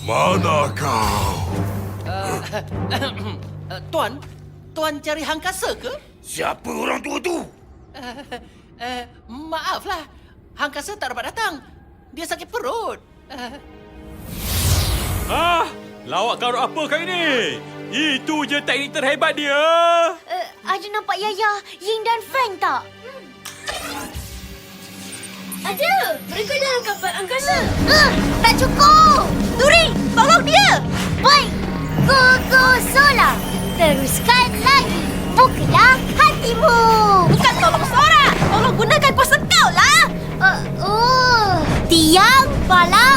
Mana kau? Tuan cari hangkasa ke? Siapa orang tua tu? Maaflah, hangkasa tak dapat datang. Dia sakit perut. Lawak karut apa kali ni? Itu je teknik terhebat dia. Ada nampak Yaya, Ying dan Frank tak? Ada! Mereka dalam kapal angkasa. Tak cukup! Turing, tolong dia! Baik, Gogo Solar. Teruskan lagi. Bukalah hatimu. Bukan tolong Sora. Tolong gunakan kuasa kau lah. Tiang, bala,